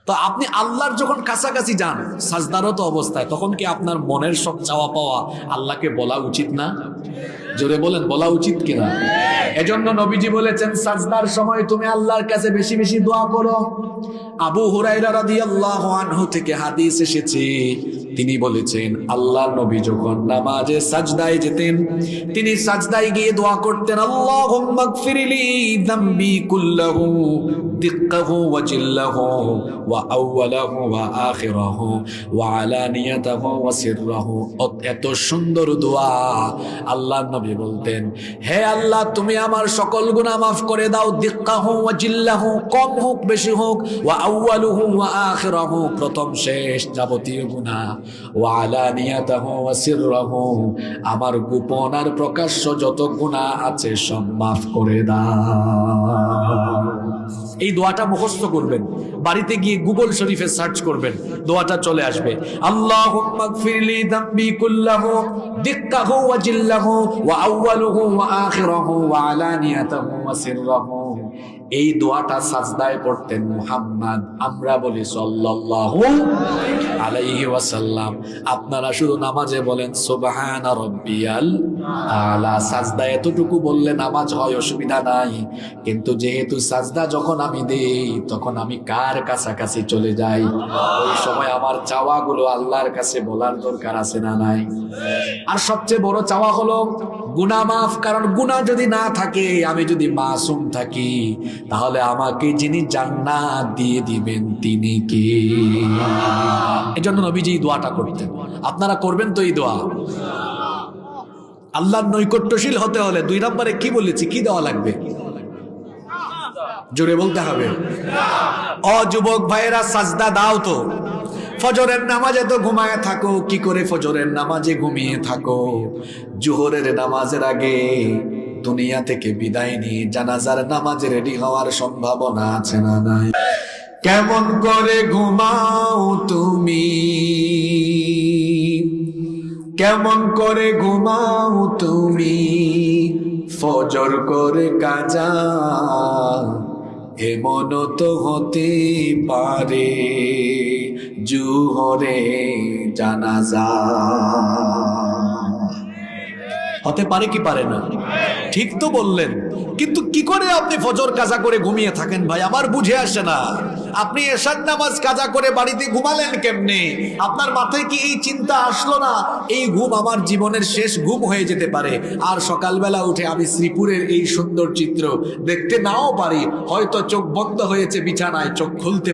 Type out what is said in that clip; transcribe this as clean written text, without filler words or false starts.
তো আপনি আল্লাহর যখন কাছাকাছি যান সাজদারত অবস্থায়, তখন কি আপনার মনের সব চাওয়া পাওয়া আল্লাহকে বলা উচিত না? জোরে বলেন, বলা উচিত কিনা? এজন্য নবীজি বলেছেন সাজদার সময় তুমি আল্লাহর কাছে বেশি বেশি দোয়া করো। আবু হুরায়রা রাদিয়াল্লাহু আনহু থেকে হাদিস এসেছে, তিনি বলেছেন আল্লাহর নবী যখন নামাজে সাজদায় যেতেন, তিনি সাজদায় গিয়ে দোয়া করতেন, আল্লাহুম্মা গফিরলি যামবি কুল্লাহু দিক্কাহু ওয়া জিল্লাহু ওয়া আউওয়ালাহু ওয়া আখিরাহু ওয়া আলানিয়াতাহু ওয়া সিররাহু। এত সুন্দর দোয়া। আল্লাহর নবী বলতেন, হে আল্লাহ তুমি আমার সকল গুনাহ মাফ করে দাও, দিক্কাহু ওয়া জিল্লাহু, কম হোক বেশি হোক, ওয়া আউওয়ালুহু ওয়া আখিরাহু, প্রথম শেষ যাবতীয় গুনাহ, ওয়া আলানিয়াতাহু ওয়া সিররাহু, আমার গোপন আর প্রকাশ্য যত গুনাহ আছে সব মাফ করে দাও। এই দোয়াটা মুখস্থ করবেন, বাড়িতে গিয়ে গুগল শরীফে সার্চ করবেন, দোয়াটা চলে আসবে। আল্লাহুম্মা গফিরলি যামবি কুল্লাহু দিক্কাহু ওয়া জিল্লাহু ওয়া আউওয়ালুহু ওয়া আখিরাহু ওয়া আলানিয়াতাহু ওয়া সিররাহু। এই দোয়াটা সাজদায় পড়তেন মুহাম্মদ, আমরা বলি সাল্লাল্লাহু আলাইহি ওয়াসাল্লাম। আপনারা শুধু নামাজে বলেন সুবহানা রাব্বিয়াল আলা, সাজদা এতটুকু বললে নামাজ হয়, অসুবিধা নাই। কিন্তু যেহেতু সাজদা যখন আমি দেই তখন আমি কার কাছাকাছি চলে যাই, ওই সময় আমার চাওয়াগুলো আল্লাহর কাছে বলার দরকার আছে না নাই? আর সবচেয়ে বড় চাওয়া হলো গুনাহ মাফ, কারণ গুনাহ যদি না থাকে, আমি যদি মাসুম থাকি, তাহলে আমাকে যিনি জান্নাত দিয়ে দিবেন তিনি কে? এজন্য নবীজি এই দোয়াটা করতেন। আপনারা করবেন তো এই দোয়া? আল্লাহর নৈকট্যশীল হতে হলে 2 নম্বরে কি বলেছি, কি দেওয়া লাগবে? জোরে বলতে হবে। ও যুবক ভাইয়েরা, সাজদা দাও তো। ফজরের নামাজে তো ঘুমায় থাকো, কি করে ফজরের নামাজে ঘুমিয়ে থাকো? জোহরের নামাজের আগে দুনিয়া থেকে বিদায় নিয়ে জানাজার নামাজে রেডি হওয়ার সম্ভাবনা আছে না নাই? কেমন করে ঘুমাও তুমি, কেমন করে ঘুমাও তুমি, ফজর করে কাজা, এমন তো হতে পারে জোহরে জানাজা। হতে পারে কি পারে না? ঠিক তো বললেন, কিন্তু কি করে আপনি ফজর কাজা করে ঘুমিয়ে থাকেন ভাই? আমার বুঝে আসে না। আপনি এশার নামাজ কাজা করে বাড়িতে ঘুমালেন কেমনে? আপনার মাথায় কি এই চিন্তা আসলো না, এই ঘুম আমার জীবনের শেষ ঘুম হয়ে যেতে পারে, আর সকালবেলা উঠে আমি শ্রীপুরের এই সুন্দর চিত্র দেখতে নাও পারি, হয়তো চোখ বন্ধ হয়েছে বিছানায়, চোখ খুলতে